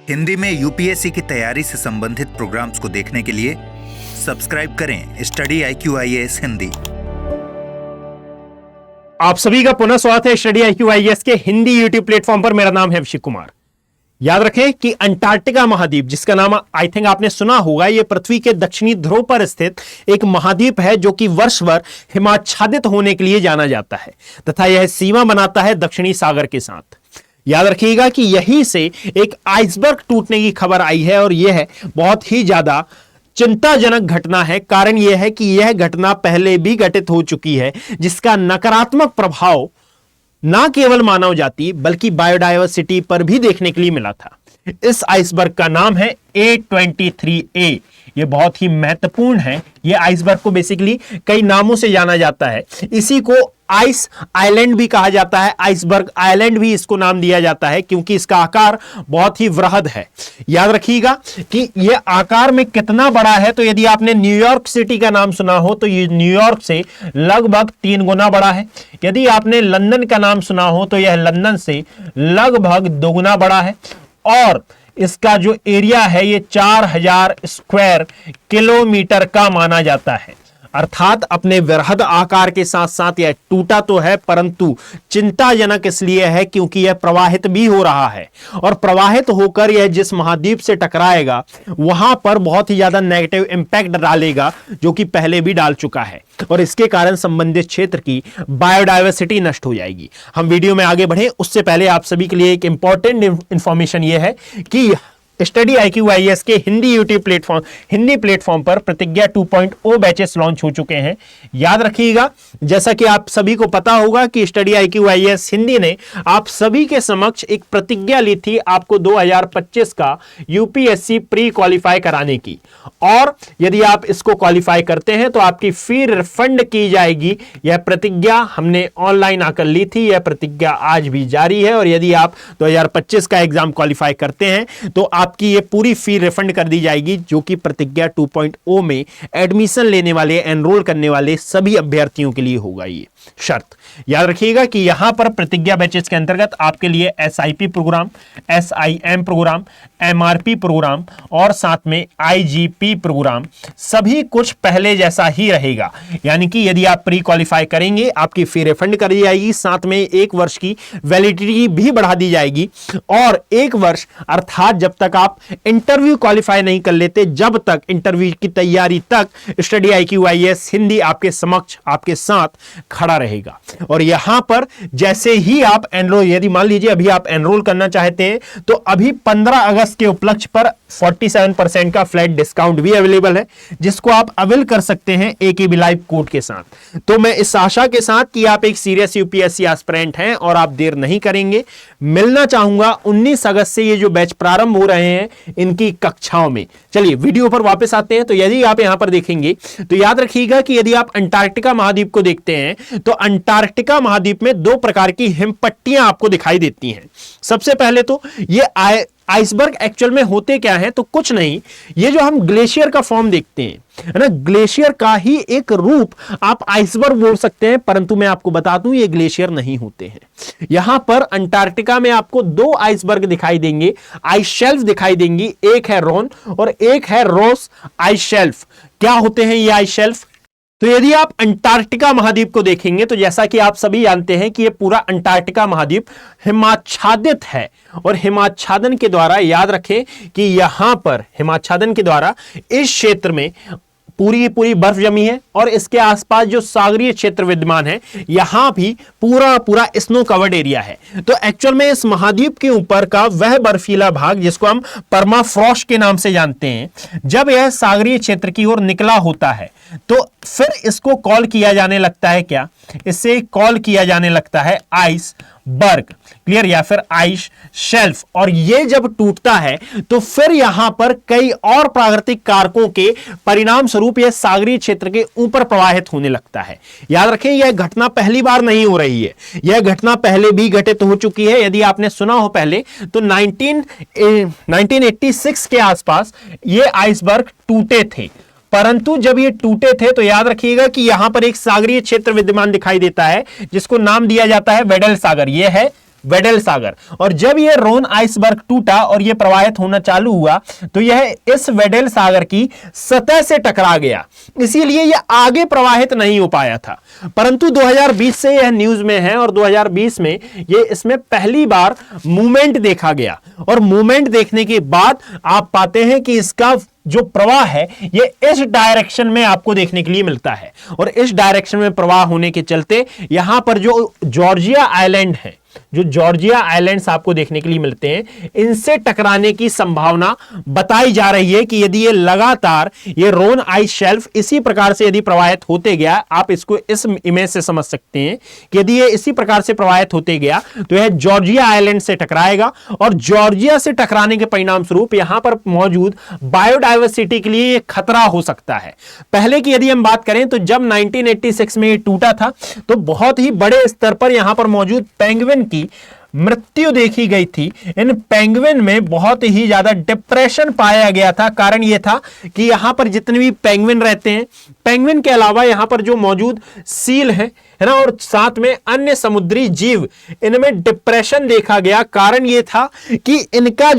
हिंदी में यूपीएससी की तैयारी से संबंधित प्रोग्राम्स को देखने के लिए सब्सक्राइब करें स्टडी IQ-IAS हिंदी। आप सभी का पुनः स्वागत है स्टडी IQ-IAS के हिंदी यूट्यूब प्लेटफॉर्म पर। मेरा नाम है अभिषेक कुमार। याद रखें कि अंटार्कटिका महाद्वीप, जिसका नाम आई थिंक आपने सुना होगा, यह पृथ्वी के दक्षिणी ध्रुव पर स्थित एक महाद्वीप है जो कि वर्ष भर हिमाच्छादित होने के लिए जाना जाता है तथा यह सीमा बनाता है दक्षिणी सागर के साथ। याद रखिएगा कि यहीं से एक आइसबर्ग टूटने की खबर आई है और यह बहुत ही ज्यादा चिंताजनक घटना है। कारण यह है कि यह घटना पहले भी घटित हो चुकी है, जिसका नकारात्मक प्रभाव ना केवल मानव जाति बल्कि बायोडायवर्सिटी पर भी देखने के लिए मिला था। इस आइसबर्ग का नाम है A23A। यह बहुत ही महत्वपूर्ण है। यह आइसबर्ग को बेसिकली कई नामों से जाना जाता है। इसी को आइस आइलैंड भी कहा जाता है, आइसबर्ग आइलैंड भी इसको नाम दिया जाता है क्योंकि इसका आकार बहुत ही वृहद है। याद रखिएगा कि यह आकार में कितना बड़ा है, तो यदि आपने न्यूयॉर्क सिटी का नाम सुना हो तो यह न्यूयॉर्क से लगभग 3 गुना बड़ा है। यदि आपने लंदन का नाम सुना हो तो यह लंदन से लगभग 2 गुना बड़ा है। और इसका जो एरिया है ये 4000 स्क्वायर किलोमीटर का माना जाता है। अर्थात अपने वृहद आकार के साथ साथ यह टूटा तो है, परंतु चिंताजनक इसलिए है क्योंकि यह प्रवाहित भी हो रहा है और प्रवाहित होकर यह जिस महाद्वीप से टकराएगा वहां पर बहुत ही ज्यादा नेगेटिव इंपैक्ट डालेगा, जो कि पहले भी डाल चुका है और इसके कारण संबंधित क्षेत्र की बायोडायवर्सिटी नष्ट हो जाएगी। हम वीडियो में आगे बढ़े उससे पहले आप सभी के लिए एक इंपॉर्टेंट इंफॉर्मेशन यह है कि स्टडी IQ-IAS के हिंदी प्लेटफॉर्म पर प्रतिज्ञा 2.0 बैचेस लॉन्च हो चुके हैं। याद रखिएगा, जैसा कि आप सभी को पता होगा कि स्टडी IQ-IAS हिंदी ने आप सभी के समक्ष एक प्रतिज्ञा ली थी आपको 2025 का यूपीएससी प्री क्वालिफाई कराने की, और यदि आप इसको क्वालिफाई करते हैं तो आपकी फी रिफंड की जाएगी। यह प्रतिज्ञा हमने ऑनलाइन आकर ली थी, यह प्रतिज्ञा आज भी जारी है और यदि आप 2025 का एग्जाम क्वालिफाई करते हैं तो आपकी ये पूरी फी रिफंड कर दी जाएगी, जो कि प्रतिज्ञा 2.0 में एडमिशन लेने वाले, एनरोल करने वाले सभी अभ्यर्थियों के लिए होगा ये शर्त। याद रखिएगा कि यहां पर प्रतिज्ञा बैचेस के अंतर्गत आपके लिए SIP programme, SIM programme, MRP programme और साथ में IGP प्रोग्राम सभी कुछ पहले जैसा ही रहेगा। यानी कि यदि आप प्री क्वालिफाई करेंगे आपकी फी रिफंड कर दी जाएगी, साथ में 1 वर्ष की वैलिडिटी भी बढ़ा दी जाएगी और 1 वर्ष अर्थात जब तक आप इंटरव्यू क्वालिफाई नहीं कर लेते, जब तक इंटरव्यू की तैयारी तक स्टडी IQ-IAS हिंदी आपके समक्ष, आपके साथ खड़ा रहेगा। और यहां पर जैसे ही आप एनरोल, यदि मान लीजिए अभी आप एनरोल करना चाहते हैं तो अभी 15 अगस्त के उपलक्ष्य पर 47% का फ्लैट डिस्काउंट भी अवेलेबल है, जिसको आप अवेल कर सकते हैं AKB लाइव कोड के साथ। तो मैं इस आशा के साथ कि आप एक सीरियस यूपीएससी एस्पिरेंट हैं और आप देर नहीं करेंगे, मिलना चाहूंगा 19 अगस्त से ये जो बैच प्रारंभ हो रहे हैं इनकी कक्षाओं में। चलिए वीडियो पर वापस आते हैं। तो यदि आप यहां पर देखेंगे तो याद रखिएगा कि यदि आप अंटार्कटिका महाद्वीप को देखते हैं तो अंटार्कटिका महाद्वीप में 2 प्रकार की हिमपट्टियां आपको दिखाई देती हैं। सबसे पहले तो ये आइसबर्ग एक्चुअल में होते क्या है, तो कुछ नहीं, ये जो हम ग्लेशियर का फॉर्म देखते हैं, है ना, ग्लेशियर का ही एक रूप आप आइसबर्ग बोल सकते हैं, परंतु मैं आपको बता दूं ये ग्लेशियर नहीं होते हैं। यहां पर अंटार्कटिका में आपको 2 आइसबर्ग दिखाई देंगे, आइस शेल्फ दिखाई देंगी, एक है रोन और एक है रोस आइस शेल्फ। क्या होते हैं ये आइस शेल्फ? तो यदि आप अंटार्कटिका महाद्वीप को देखेंगे तो जैसा कि आप सभी जानते हैं कि यह पूरा अंटार्कटिका महाद्वीप हिमाच्छादित है और हिमाच्छादन के द्वारा, याद रखें कि यहां पर हिमाच्छादन के द्वारा इस क्षेत्र में पूरी बर्फ जमी है और इसके आसपास जो सागरीय क्षेत्र विद्यमान है यहां भी पूरा स्नो कवर्ड एरिया है। तो एक्चुअल में इस महाद्वीप के ऊपर का वह बर्फीला भाग जिसको हम परमाफ्रॉस्ट के नाम से जानते हैं, जब यह सागरीय क्षेत्र की ओर निकला होता है तो फिर इसको कॉल किया जाने लगता है, क्या इसे कॉल किया जाने लगता है आइस बर्ग, क्लियर, या फिर आइस शेल्फ। और ये जब टूटता है तो फिर यहां पर कई और प्राकृतिक कारकों के परिणाम स्वरूप यह सागरीय क्षेत्र के ऊपर प्रवाहित होने लगता है। याद रखें यह घटना पहली बार नहीं हो रही है, यह घटना पहले भी घटित हो चुकी है। यदि आपने सुना हो पहले तो 1986 के आसपास ये आइसबर्ग टूटे थे, परंतु जब ये टूटे थे तो याद रखिएगा कि यहां पर एक सागरीय क्षेत्र विद्यमान दिखाई देता है जिसको नाम दिया जाता है वेडल सागर। यह है वेडल सागर। और जब ये रोन आइसबर्ग टूटा और ये प्रवाहित होना चालू हुआ तो यह इस वेडल सागर की सतह से टकरा गया, इसीलिए यह आगे प्रवाहित नहीं हो पाया था। परंतु 2020 से यह न्यूज में है और 2020 में ये इसमें पहली बार मूवमेंट देखा गया और मूवमेंट देखने के बाद आप पाते हैं कि इसका जो प्रवाह है ये इस डायरेक्शन में आपको देखने के लिए मिलता है और इस डायरेक्शन में प्रवाह होने के चलते यहां पर जो जॉर्जिया आइलैंड है, जो जॉर्जिया आइलैंड्स आपको देखने के लिए मिलते हैं, इनसे टकराने की संभावना बताई जा रही है कि यदि ये लगातार ये रोन आइस शेल्फ इसी प्रकार से यदि प्रवाहित होते गया, आप इसको इस इमेज से समझ सकते हैं कि यदि ये इसी प्रकार से प्रवाहित होते गया तो यह जॉर्जिया आइलैंड से टकराएगा और जॉर्जिया से टकराने के परिणाम स्वरूप यहां पर मौजूद बायोडायवर्सिटी के लिए खतरा हो सकता है। पहले की यदि हम बात करें तो जब 1986 में ये टूटा था तो बहुत ही बड़े स्तर पर यहां पर मौजूद पेंगुइन की मृत्यु देखी गई थी। इन पेंगुइन में बहुत ही ज्यादा डिप्रेशन पाया गया था। कारण यह था कि यहां पर जितने भी पेंगुइन रहते हैं, पेंगुइन के अलावा यहां पर जो मौजूद सील है ना, और साथ में अन्य समुद्री जीव, इनमें डिप्रेशन देखा गया। कारण यह था कि इनका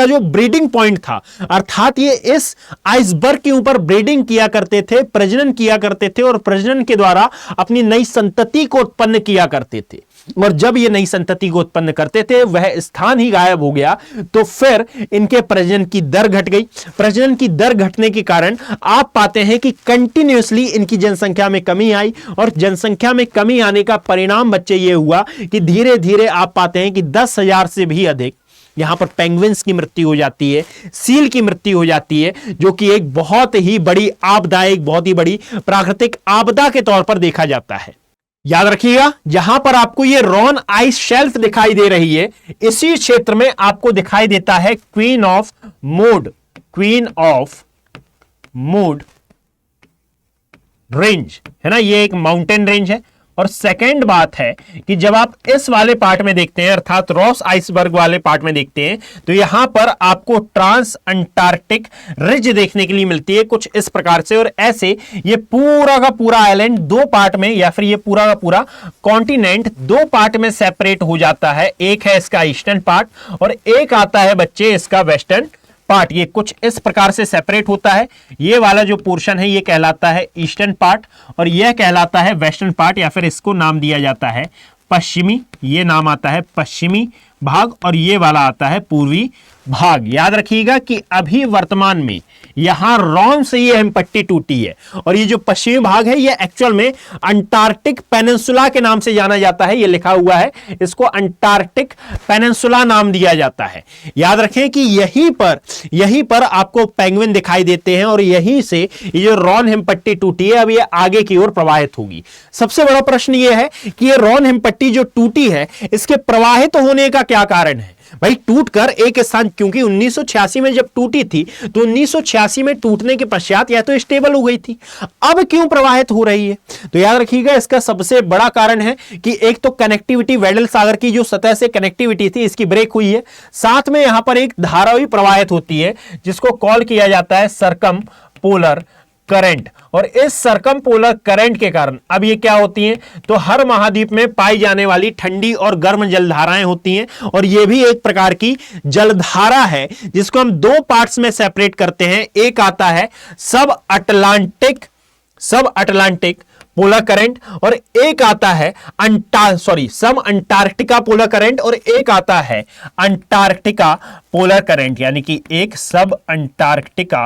जो ब्रीडिंग पॉइंट था, अर्थात ये इस आइसबर्ग के ऊपर ब्रीडिंग किया करते थे, प्रजनन किया करते थे और प्रजनन के द्वारा अपनी नई संतति को उत्पन्न किया करते थे। और जब ये नई संतति को उत्पन्न करते थे वह स्थान ही गायब हो गया तो फिर इनके प्रजनन की दर घट गई। प्रजनन की दर घटने के कारण आप पाते हैं कि कंटिन्यूअसली इनकी जनसंख्या में कमी आई और जनसंख्या में कमी आने का परिणाम बच्चे ये हुआ कि धीरे धीरे आप पाते हैं कि 10,000 से भी अधिक यहां पर पेंगुइन्स की मृत्यु हो जाती है, सील की मृत्यु हो जाती है, जो कि एक बहुत ही बड़ी आपदा, एक बहुत ही बड़ी प्राकृतिक आपदा के तौर पर देखा जाता है। याद रखिएगा, जहां पर आपको ये रोन आइस शेल्फ दिखाई दे रही है, इसी क्षेत्र में आपको दिखाई देता है क्वीन ऑफ मूड रेंज, है ना, ये एक माउंटेन रेंज है। और सेकेंड बात है कि जब आप इस वाले पार्ट में देखते हैं, अर्थात रॉस आइसबर्ग वाले पार्ट में देखते हैं, तो यहां पर आपको ट्रांस अंटार्कटिक रिज देखने के लिए मिलती है कुछ इस प्रकार से। और ऐसे ये पूरा का पूरा आइलैंड दो पार्ट में, या फिर ये पूरा का पूरा कॉन्टिनेंट दो पार्ट में सेपरेट हो जाता है। एक है इसका ईस्टर्न पार्ट और एक आता है बच्चे इसका वेस्टर्न पार्ट। ये कुछ इस प्रकार से सेपरेट होता है। ये वाला जो पोर्शन है ये कहलाता है ईस्टर्न पार्ट और यह कहलाता है वेस्टर्न पार्ट, या फिर इसको नाम दिया जाता है पश्चिमी। ये नाम आता है पश्चिमी भाग और ये वाला आता है पूर्वी भाग। याद रखिएगा कि अभी वर्तमान में यहां रॉन से ये हिमपट्टी टूटी है और ये जो पश्चिमी भाग है ये एक्चुअल में अंटार्कटिक पेनिनसुला के नाम से जाना जाता है। ये लिखा हुआ है, इसको अंटार्कटिक पेनिनसुला नाम दिया जाता है। याद रखें कि यहीं पर आपको पेंगुइन दिखाई देते हैं और यहीं से ये जो रॉन हिमपट्टी टूटी है अब ये आगे की ओर प्रवाहित होगी। सबसे बड़ा प्रश्न ये है कि ये रॉन हिमपट्टी जो टूटी है इसके प्रवाहित होने का क्या कारण है। भाई टूटकर एक स्थान, क्योंकि 1986 में जब टूटी थी तो 1986 में टूटने के पश्चात यह तो स्टेबल हो गई थी, अब क्यों प्रवाहित हो रही है। तो याद रखिएगा इसका सबसे बड़ा कारण है कि एक तो कनेक्टिविटी, वेडल सागर की जो सतह से कनेक्टिविटी थी इसकी ब्रेक हुई है। साथ में यहां पर एक धारा भी प्रवाहित होती है जिसको कॉल किया जाता है सरकम पोलर करंट। और इस सरकम पोलर करंट के कारण अब ये क्या होती हैं, तो हर महाद्वीप में पाई जाने वाली ठंडी और गर्म जलधाराएं होती हैं और ये भी एक प्रकार की जलधारा है जिसको हम दो पार्ट्स में सेपरेट करते हैं। एक आता है सब अटलांटिक पोलर करंट और एक आता है सब अंटार्कटिका पोलर करंट और एक आता है अंटार्कटिका पोलर करंट, यानी कि एक सब अंटार्कटिका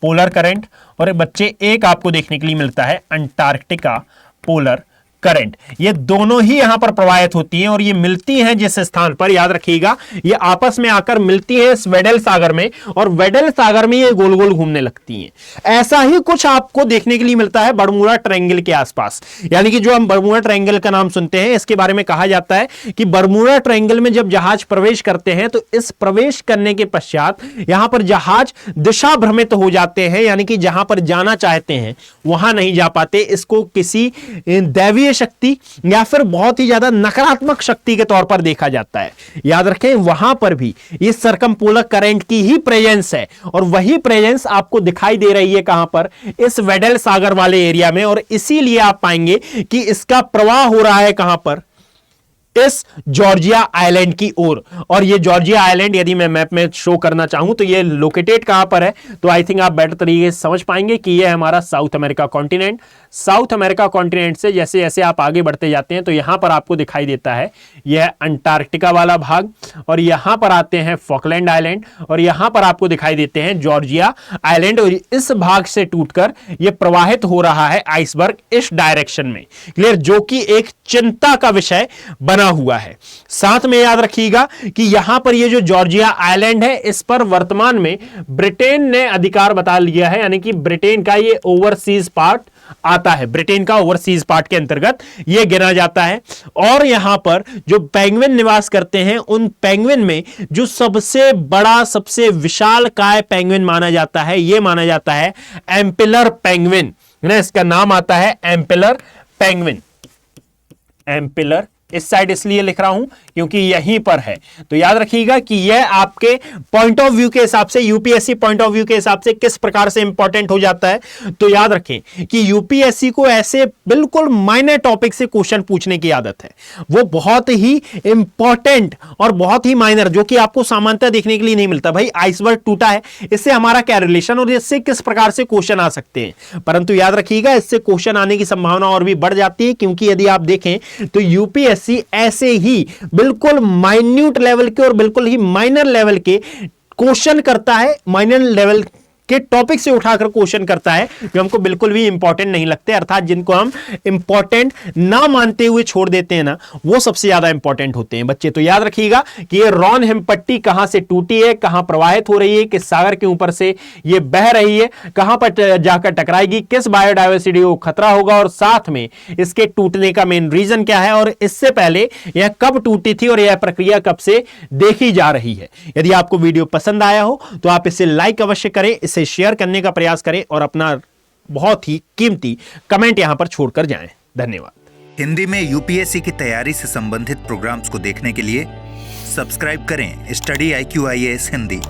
पोलर करंट और बच्चे एक आपको देखने के लिए मिलता है अंटार्कटिका पोलर करंट। ये दोनों ही यहां पर प्रवाहित होती हैं और ये मिलती हैं जिस स्थान पर, याद रखिएगा ये आपस में आकर मिलती है इस वेडल सागर में और वेडल सागर में ये गोल गोल घूमने लगती हैं। ऐसा ही कुछ आपको देखने के लिए मिलता है बरमूडा ट्रायंगल के आसपास, यानी कि जो हम बरमूडा ट्रायंगल का नाम सुनते हैं इसके बारे में कहा जाता है कि बरमूडा ट्रायंगल में जब जहाज प्रवेश करते हैं तो इस प्रवेश करने के पश्चात यहां पर जहाज दिशा भ्रमित हो जाते हैं, यानी कि जहां पर जाना चाहते हैं वहां नहीं जा पाते। इसको किसी दैवीय शक्ति या फिर बहुत ही ज्यादा नकारात्मक शक्ति के तौर पर देखा जाता है। याद रखें वहां पर भी ये सरकमपोलर करंट की ही प्रेजेंस है और वही प्रेजेंस आपको दिखाई दे रही है कहां पर, इस वेडल सागर वाले एरिया में। और इसीलिए आप पाएंगे कि इसका प्रवाह हो रहा है कहां पर, इस जॉर्जिया आइलैंड की ओर। और ये जॉर्जिया आइलैंड यदि मैं मैप में शो करना चाहूं तो ये लोकेटेड कहां पर है, तो आई थिंक आप बेटर तरीके से समझ पाएंगे कि ये है हमारा south America continent. South America continent से जैसे जैसे आप आगे बढ़ते जाते हैं तो यहां पर आपको दिखाई देता है यह अंटार्कटिका वाला भाग, और यहां पर आते हैं फॉकलैंड आइलैंड, और यहां पर आपको दिखाई देते हैं जॉर्जिया आइलैंड। और इस भाग से टूटकर यह प्रवाहित हो रहा है आइसबर्ग इस डायरेक्शन में, क्लियर, जो कि एक चिंता का विषय बना हुआ है। साथ में याद रखिएगा कि यहां पर ये जो जॉर्जिया आइलैंड है इस पर वर्तमान में ब्रिटेन ने अधिकार बता लिया है, यानी कि ब्रिटेन का ये ओवरसीज पार्ट आता है, ब्रिटेन का ओवरसीज पार्ट के अंतर्गत यह गिना जाता है। और यहां पर जो पेंगुइन निवास करते हैं उन पेंगुइन में जो सबसे बड़ा सबसे विशाल काय पेंगुइन माना जाता है, यह माना जाता है एम्पेलर पेंगुइन। इसका नाम आता है एम्पेलर पेंगुइन। एम्पेलर इस साइड इसलिए लिख रहा हूं क्योंकि यहीं पर है। तो याद रखिएगा कि यह आपके पॉइंट ऑफ व्यू के हिसाब से, यूपीएससी पॉइंट ऑफ व्यू के हिसाब से किस प्रकार से इंपॉर्टेंट हो जाता है। तो याद रखें कि यूपीएससी को ऐसे बिल्कुल माइनर टॉपिक से क्वेश्चन पूछने की आदत है, वो बहुत ही इंपॉर्टेंट और बहुत ही माइनर, जो कि आपको सामान्यतः देखने के लिए नहीं मिलता। भाई आइसबर्ग टूटा है, इससे हमारा क्या रिलेशन और इससे किस प्रकार से क्वेश्चन आ सकते हैं, परंतु याद रखिएगा इससे क्वेश्चन आने की संभावना और भी बढ़ जाती है, क्योंकि यदि आप देखें तो यूपीएससी ऐसे ही बिल्कुल माइन्यूट लेवल के और बिल्कुल ही माइनर लेवल के क्वेश्चन करता है, माइनर लेवल के टॉपिक से उठाकर क्वेश्चन करता है जो हमको बिल्कुल भी इंपॉर्टेंट नहीं लगते, अर्थात जिनको हम इंपॉर्टेंट ना मानते हुए छोड़ देते हैं ना, वो सबसे ज्यादा इंपॉर्टेंट होते हैं बच्चे। तो याद रखिएगा कि ये रॉन हिमपट्टी कहां से टूटी है, कहां प्रवाहित हो रही है, किस सागर के ऊपर से ये बह रही है, कहां पर जाकर टकराएगी, किस बायोडायवर्सिटी को खतरा होगा, और साथ में इसके टूटने का मेन रीजन क्या है, और इससे पहले यह कब टूटी थी और यह प्रक्रिया कब से देखी जा रही है। यदि आपको वीडियो पसंद आया हो तो आप इसे लाइक अवश्य करें, इसे शेयर करने का प्रयास करें और अपना बहुत ही कीमती कमेंट यहां पर छोड़कर जाएं। धन्यवाद। हिंदी में यूपीएससी की तैयारी से संबंधित प्रोग्राम्स को देखने के लिए सब्सक्राइब करें स्टडी IQ IAS हिंदी।